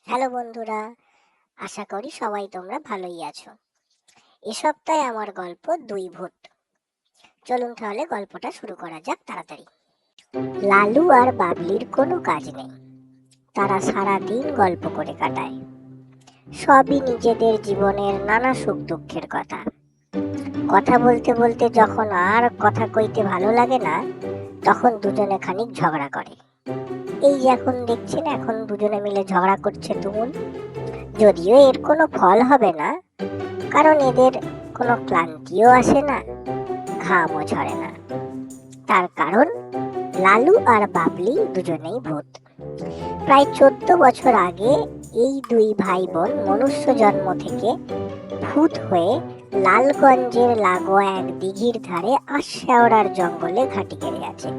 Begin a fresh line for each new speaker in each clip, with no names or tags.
Hello বন্ধুরা, আশা করি সবাই তোমরা ভালোই আছো। এ সপ্তাহে আমার গল্প দুই ভূত। চলুন তাহলে গল্পটা শুরু করা যাক তাড়াতাড়ি। লালু আর বাবলির কোনো কাজ নেই, তারা সারা দিন গল্প করে কাটায়। সবই নিজেদের জীবনের নানা সুখ দুঃখের কথা। কথা বলতে বলতে যখন আর কথা কইতে ভালো লাগে না, তখন দুজনে খানিক ঝগড়া করে। এই যে এখন দেখছেন, এখন দুজনে মিলে ঝগড়া করছে তুমুল। যদিও এর কোনো ফল হবে না, কারণ এদের কোনো ক্লান্তিও আসে না, ঘামও ঝরে না। তার কারণ লালু আর বাবলি দুজনেই ভূত। প্রায় 14 বছর আগে এই দুই ভাই বোন মনুষ্য জন্ম থেকে ভূত হয়ে লালগঞ্জের লাগোয়া এক দিঘির ধারে আশাওড়ার জঙ্গলে ঘাঁটি গেড়ে আছে।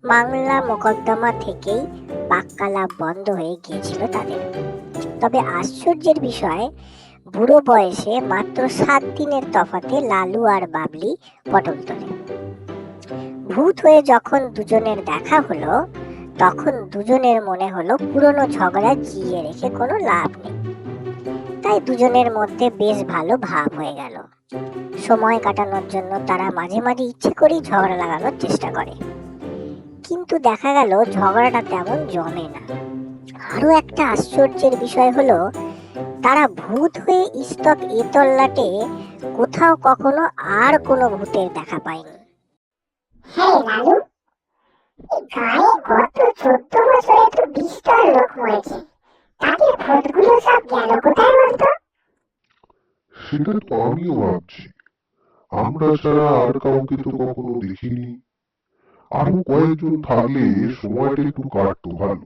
মামলা মোকদ্দমা থেকেই বাক্যালাপ বন্ধ হয়ে গিয়েছিল তাদের। তবে আশ্চর্যের বিষয়, বুড়ো বয়সে মাত্র 7 দিনের তফাতে লালু আর বাবলি পটল তোলে। ভূত হয়ে যখন দুজনের দেখা হলো, তখন দুজনের মনে হলো পুরনো ঝগড়া জিইয়ে রেখে কোনো লাভ নেই। তাই দুজনের মধ্যে বেশ ভালো ভাব হয়ে গেল। সময় কাটানোর জন্য তারা মাঝে মাঝে ইচ্ছে করেই ঝগড়া লাগানোর চেষ্টা করে, কিন্তু দেখা গেল ঝগড়াটা তেমন জমে না। আরো একটা আশ্চর্যের বিষয় হলো, তারা ভূত হয়ে স্তব এ তল্লাটে কোথাও কখনো আর কোনো ভূতের দেখা পায়নি।
হ্যাঁ লালু, এই গায়ে গত 14 বছরে তো 20টা লোক মরেছে। তাদের ভূতগুলো সব গেল কোথায় বলতো?
সেটা তো আমিও ভাবছি। আমরা ছাড়া আর কাউকে তো কখনো দেখিনি। আরো কয়েকজন থাকলে সময়টা একটু কাটতো ভালো।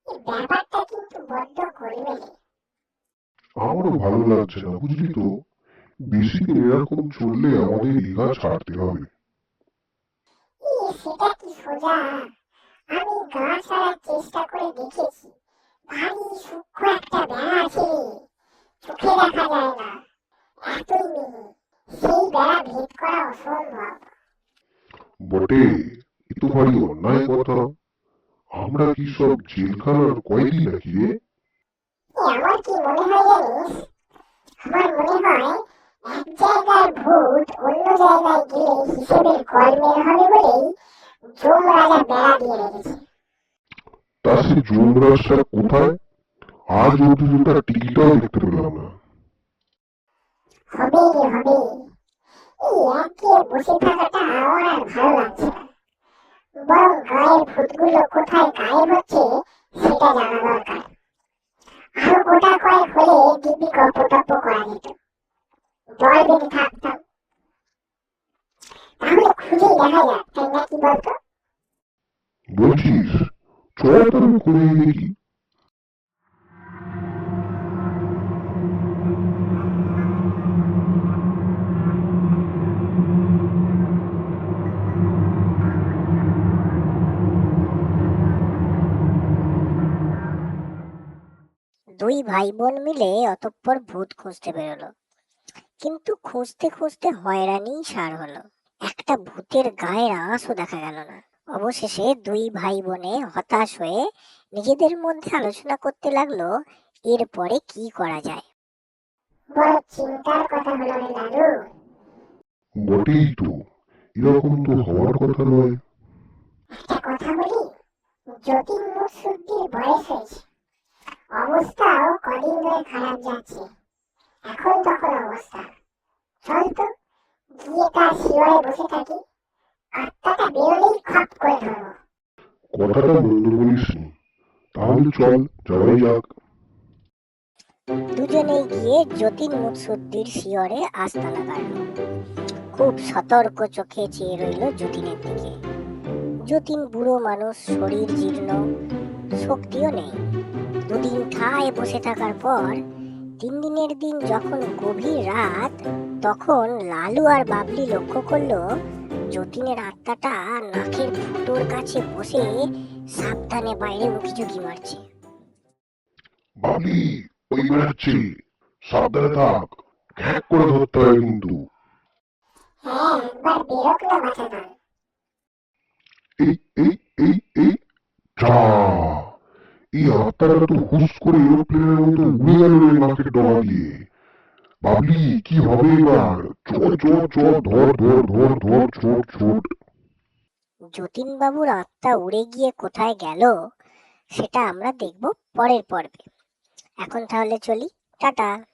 এই ব্যাপারটা কিন্তু বড্ড গোলমেলে।
আমারও ভালো লাগছে না, বুঝলি তো। বেশি দিন এরকম চললে আমাদের ইহা ছাড়তে হবে।
সেটা কি সোজা? আমি গা ছাড়ার চেষ্টা করে দেখেছি। ভারী সূক্ষ্ম একটা বেড়া আছে রে, চোখে দেখা যায় না, এতই মিহি। সেই বেড়া ভেদ করা অসম্ভব।
বটে, এ তো ভারী অন্যায় কথা। আমরা কি সব জেলখানার কয়েদি নাকি রে?
আমার কি মনে হয় জানিস? আমার মনে হয় এক জায়গার ভূত অন্য জায়গায় গেলে হিসেবের গলমেল হবে বলেই যমরাজা বেড়া দিয়ে রেখেছে।
তা সে যমরাজটা কোথায়? আজ অব্দি তো তার টিকিটাও দেখতে পেলাম না।
হবে রে হবে। এই একঘেয়ে বসে থাকাটা আমার আর ভালো লাগছে না। বরং গায়ের ভূতগুলো কোথায় গায়েব হচ্ছে সেটা জানা দরকার। আরো গোটা কয়েক হলে দিব্যি গল্প টপ্প করা যেত, দল বেঁধে থাকতাম। তাহলে খুঁজেই দেখা যাক, তাই না কি বলতো?
বলছিস, চল তবে করে দেখি।
দুই ভাই বোন মিলে অতঃপর ভূত খুঁজতে বেরোলো, কিন্তু খুঁজতে খুঁজতে হয়রানিই সার হলো। একটা ভূতের গায়ের আঁশও দেখা গেল না। অবশেষে দুই ভাই বোনে হতাশ হয়ে নিজেদের মধ্যে আলোচনা করতে লাগলো, এরপরে কি করা যায়।
বড় চিন্তার কথা হলো রে লালু।
বটেই তো, এরকম তো হওয়ার কথা নয়।
একটা কথা বলি, যতীন মুৎসুদ্দির বয়স হয়েছে, অবস্থাও কদিন ধরে খারাপ যাচ্ছে। এখন তখন অবস্থা, চল তো গিয়ে তার শিয়রে বসে থাকি। আত্মাটা বেরোলেই খপ করে ধরবো।
কথাটা মন্দ বলিসনি। তাহলে চল, যাওয়াই যাক।
দুজনেই গিয়ে যতীন মুৎসুদ্দির শিয়রে আস্তানা গাড়ল। খুব সতর্ক চোখে চেয়ে রইল যতীনের দিকে। যতীন বুড়ো মানুষ, শরীর জীর্ণ, শক্তিও নেই। দুদিন ঠায় বসে থাকার পর 3 দিনের দিন যখন গভীর রাত, তখন লালু আর বাবলি লক্ষ্য করলো যতীনের আত্মাটা নাকের ফুটোর কাছে বসে সাবধানে বাইরে উঁকিঝুঁকি মারছে।
বাবলি, ওই বেড়াচ্ছে। সাবধানে থাক, ঘ্যাক করে ধরতে হবে কিন্তু।
হ্যাঁ, একবার বেরোক না বাঁচাতাম।
এই এই এই এই যা! এই আত্মাটা তো হুস করে এরোপ্লেনের মতো উড়ে গেল রে নাকের ডগা দিয়ে। বাবলি, কি হবে এবার? চট চট চট, ধর ধর ধর ধর, ছোট ছোট।
যতীনবাবুর আত্মা উড়ে গিয়ে কোথায় গেল সেটা আমরা দেখব পরের পর্বে। এখন তাহলে চলি, টাটা।